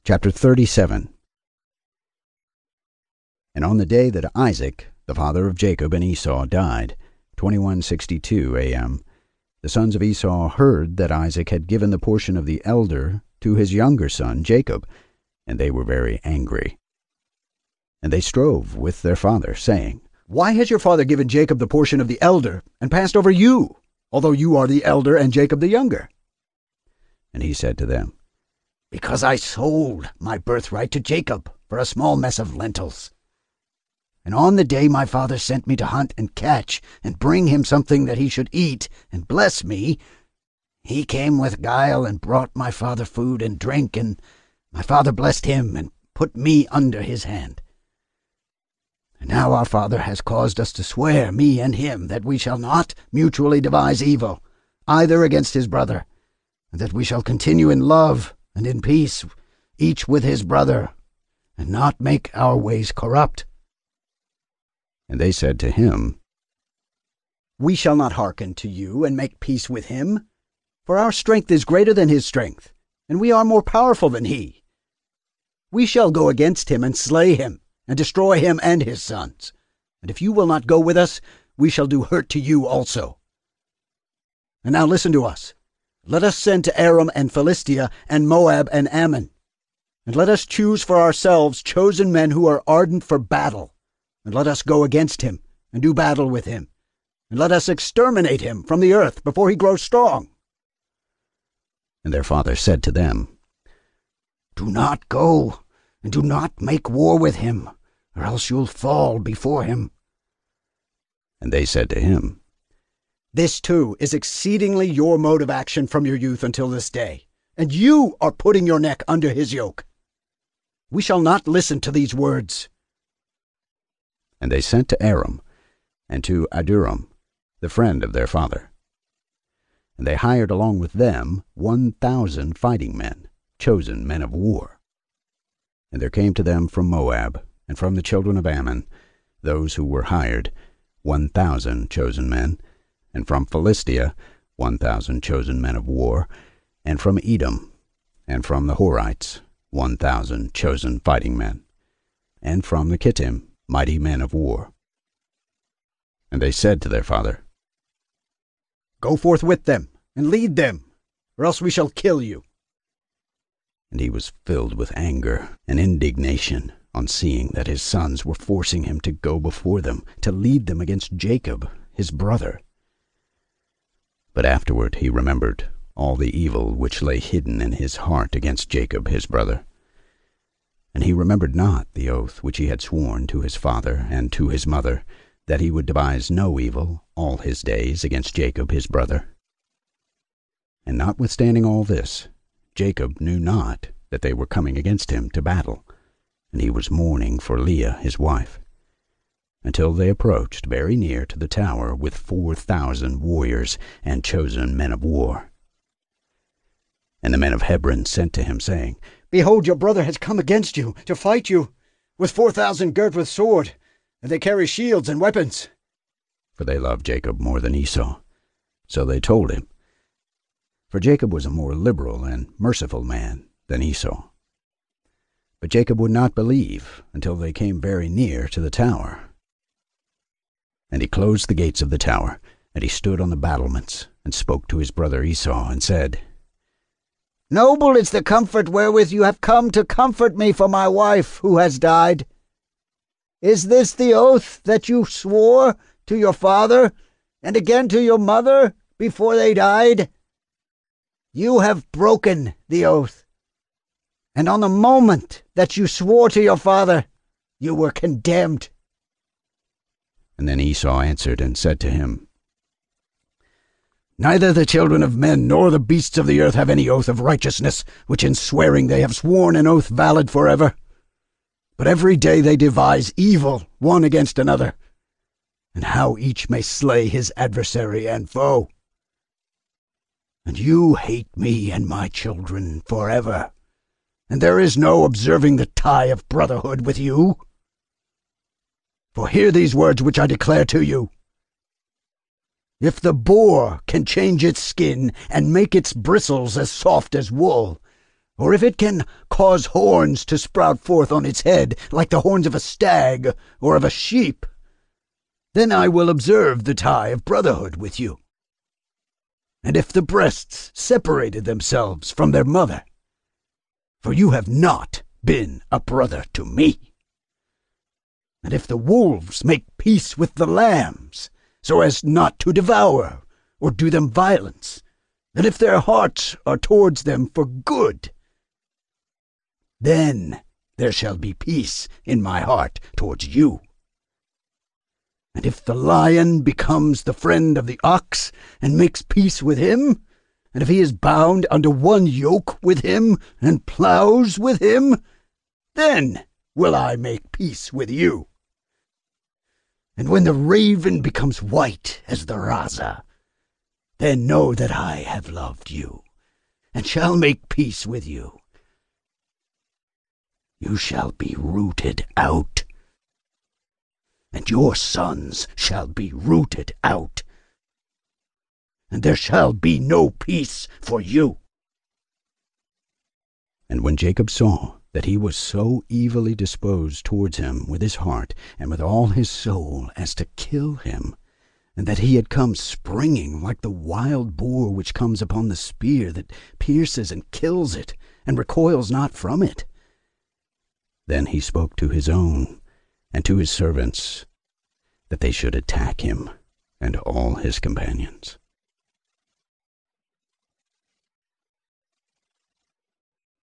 Chapter 37. And on the day that Isaac, the father of Jacob and Esau, died, 2162 a.m., the sons of Esau heard that Isaac had given the portion of the elder to his younger son Jacob, and they were very angry. And they strove with their father, saying, "Why has your father given Jacob the portion of the elder, and passed over you, although you are the elder and Jacob the younger?" And he said to them, "Because I sold my birthright to Jacob for a small mess of lentils. And on the day my father sent me to hunt and catch and bring him something that he should eat and bless me, he came with guile and brought my father food and drink, and my father blessed him and put me under his hand. And now our father has caused us to swear, me and him, that we shall not mutually devise evil, either against his brother, and that we shall continue in love and in peace, each with his brother, and not make our ways corrupt." And they said to him, "We shall not hearken to you and make peace with him, for our strength is greater than his strength, and we are more powerful than he. We shall go against him and slay him, and destroy him and his sons. And if you will not go with us, we shall do hurt to you also. And now listen to us. Let us send to Aram and Philistia and Moab and Ammon, and let us choose for ourselves chosen men who are ardent for battle, and let us go against him and do battle with him, and let us exterminate him from the earth before he grows strong." And their father said to them, "Do not go, and do not make war with him, or else you'll fall before him." And they said to him, "This too is exceedingly your mode of action from your youth until this day, and you are putting your neck under his yoke. We shall not listen to these words." And they sent to Aram and to Aduram, the friend of their father. And they hired along with them 1,000 fighting men, chosen men of war. And there came to them from Moab and from the children of Ammon, those who were hired, 1,000 chosen men, and from Philistia 1,000 chosen men of war, and from Edom, and from the Horites 1,000 chosen fighting men, and from the Kittim mighty men of war. And they said to their father, "Go forth with them, and lead them, or else we shall kill you." And he was filled with anger and indignation on seeing that his sons were forcing him to go before them, to lead them against Jacob, his brother. But afterward he remembered all the evil which lay hidden in his heart against Jacob his brother. And he remembered not the oath which he had sworn to his father and to his mother, that he would devise no evil all his days against Jacob his brother. And notwithstanding all this, Jacob knew not that they were coming against him to battle, and he was mourning for Leah his wife, until they approached very near to the tower with 4,000 warriors and chosen men of war. And the men of Hebron sent to him, saying, "Behold, your brother has come against you to fight you, with 4,000 girt with sword, and they carry shields and weapons." For they loved Jacob more than Esau. So they told him. For Jacob was a more liberal and merciful man than Esau. But Jacob would not believe until they came very near to the tower. And he closed the gates of the tower, and he stood on the battlements, and spoke to his brother Esau, and said, "Noble is the comfort wherewith you have come to comfort me for my wife who has died. Is this the oath that you swore to your father and again to your mother before they died? You have broken the oath, and on the moment that you swore to your father, you were condemned." And then Esau answered and said to him, "Neither the children of men nor the beasts of the earth have any oath of righteousness, which in swearing they have sworn an oath valid forever. But every day they devise evil one against another, and how each may slay his adversary and foe. And you hate me and my children forever, and there is no observing the tie of brotherhood with you. For hear these words which I declare to you. If the boar can change its skin and make its bristles as soft as wool, or if it can cause horns to sprout forth on its head like the horns of a stag or of a sheep, then I will observe the tie of brotherhood with you. And if the breasts separated themselves from their mother, for you have not been a brother to me, and if the wolves make peace with the lambs, so as not to devour or do them violence, and if their hearts are towards them for good, then there shall be peace in my heart towards you. And if the lion becomes the friend of the ox, and makes peace with him, and if he is bound under one yoke with him, and plows with him, then will I make peace with you. And when the raven becomes white as the raza, then know that I have loved you, and shall make peace with you. You shall be rooted out, and your sons shall be rooted out, and there shall be no peace for you. And when Jacob saw that he was so evilly disposed towards him with his heart and with all his soul as to kill him, and that he had come springing like the wild boar which comes upon the spear that pierces and kills it, and recoils not from it, then he spoke to his own and to his servants that they should attack him and all his companions.